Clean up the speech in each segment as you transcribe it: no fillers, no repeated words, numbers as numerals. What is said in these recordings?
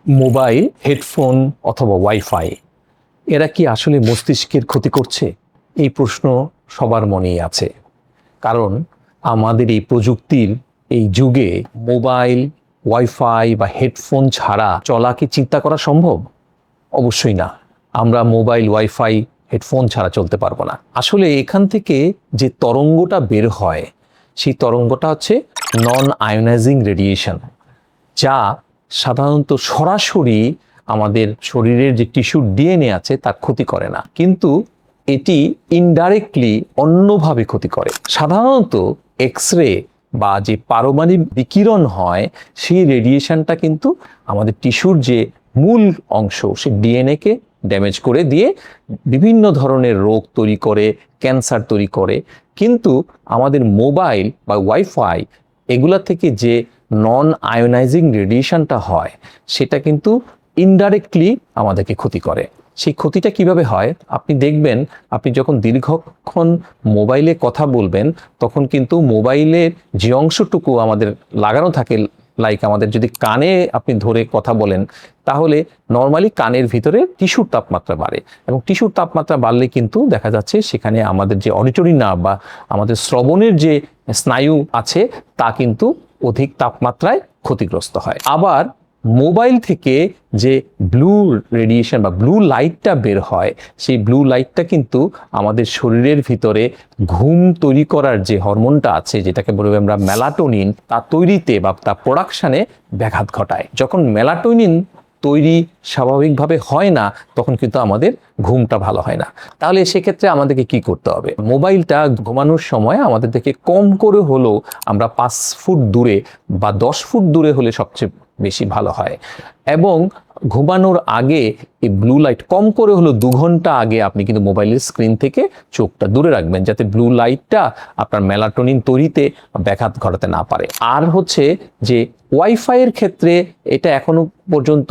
Mobile, headphone অথবা wifi এরা কি আসলে মস্তিষ্কের ক্ষতি করছে? এই প্রশ্ন সবার মনেই আছে। কারণ আমাদের এই প্রযুক্তির এই যুগে মোবাইল, ওয়াইফাই বা হেডফোন ছাড়া চলা কি চিন্তা করা সম্ভব? অবশ্যই না। আমরা মোবাইল, ওয়াইফাই, হেডফোন ছাড়া চলতে পারবো না। আসলে এখান থেকে যে তরঙ্গটা বের হয় সেই তরঙ্গটা হচ্ছে নন আয়োনাইজিং রেডিয়েশন, যা সাধারণত সরাসরি আমাদের শরীরের যে টিস্যুর ডিএনএ আছে তার ক্ষতি করে না, কিন্তু এটি ইনডাইরেক্টলি অন্যভাবে ক্ষতি করে। সাধারণত এক্স রে বা যে পারমাণবিক বিকিরণ হয় সেই রেডিয়েশনটা কিন্তু আমাদের টিস্যুর যে মূল অংশ সে ডিএনএকে ড্যামেজ করে দিয়ে বিভিন্ন ধরনের রোগ তৈরি করে, ক্যান্সার তৈরি করে। কিন্তু আমাদের মোবাইল বা ওয়াইফাই এগুলা থেকে যে নন আয়োনাইজিং রেডিয়েশনটা হয় সেটা কিন্তু ইনডাইরেক্টলি আমাদেরকে ক্ষতি করে। সেই ক্ষতিটা কিভাবে হয় আপনি দেখবেন, আপনি যখন দীর্ঘক্ষণ মোবাইলে কথা বলবেন তখন কিন্তু মোবাইলের যে অংশটুকু আমাদের লাগানো থাকে, লাইক আমাদের যদি কানে আপনি ধরে কথা বলেন তাহলে নর্মালি কানের ভিতরে টিস্যুর তাপমাত্রা বাড়ে, এবং টিস্যুর তাপমাত্রা বাড়লে কিন্তু দেখা যাচ্ছে সেখানে আমাদের যে অডিটরি নার্ভ বা আমাদের শ্রবণের যে স্নায়ু আছে তা কিন্তু অধিক তাপমাত্রায় ক্ষতিগ্রস্ত হয়। আবার মোবাইল থেকে যে ব্লু রেডিয়েশন বা ব্লু লাইটটা বের হয় সেই ব্লু লাইটটা কিন্তু আমাদের শরীরের ভিতরে ঘুম তৈরি করার যে হরমোনটা আছে, যেটাকে বলবো আমরা মেলাটোনিন, তা তৈরিতে বা তা প্রোডাকশানে ব্যাঘাত ঘটায়। যখন মেলাটোনিন তৈরি স্বাভাবিকভাবে হয় না তখন কিন্তু আমাদের ঘুমটা ভালো হয় না। তাহলে সেক্ষেত্রে আমাদেরকে কি করতে হবে? মোবাইলটা ঘুমানোর সময় আমাদের থেকে কম করে হলেও আমরা 5 ফুট দূরে বা 10 ফুট দূরে হলে সবচেয়ে বেশি ভালো হয়। এবং ঘুমানোর আগে এই ব্লু লাইট কম করে হলো 2 ঘন্টা আগে আপনি কিন্তু মোবাইলের স্ক্রিন থেকে চোখটা দূরে রাখবেন, যাতে ব্লু লাইটটা আপনার মেলাটোনিন তৈরিতে ব্যাঘাত ঘটাতে না পারে। আর হচ্ছে যে ওয়াইফাইয়ের ক্ষেত্রে এটা এখনো পর্যন্ত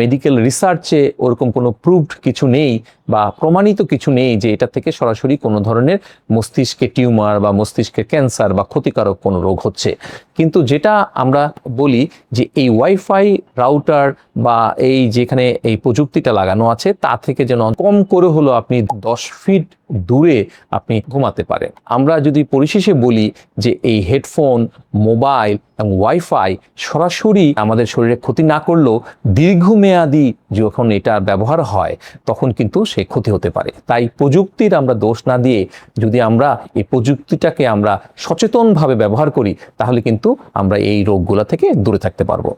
মেডিকেল রিসার্চে ওরকম কোনো প্রুভড কিছু নেই বা প্রমাণিত কিছু নেই যে এটা থেকে সরাসরি কোনো ধরনের মস্তিষ্কে টিউমার বা মস্তিষ্কের ক্যান্সার বা ক্ষতিকারক কোনো রোগ হচ্ছে। কিন্তু যেটা আমরা বলি যে এই ওয়াইফাই রাউটার বা এই যেখানে এই প্রযুক্তিটা লাগানো আছে তা থেকে যেন কম করে হলো আপনি 10 ফিট দূরে আপনি ঘুমাতে পারেন। আমরা যদি পরিশেষে বলি যে এই হেডফোন, মোবাইল এবং ওয়াইফাই সরাসরি আমাদের শরীরে ক্ষতি না করলেও দীর্ঘমেয়াদী যখন এটা ব্যবহার হয় তখন কিন্তু সে ক্ষতি হতে পারে। তাই প্রযুক্তির আমরা দোষ না দিয়ে যদি আমরা এই প্রযুক্তিটাকে আমরা সচেতনভাবে ব্যবহার করি তাহলে কিন্তু আমরা এই রোগগুলো থেকে দূরে থাকতে পারবো।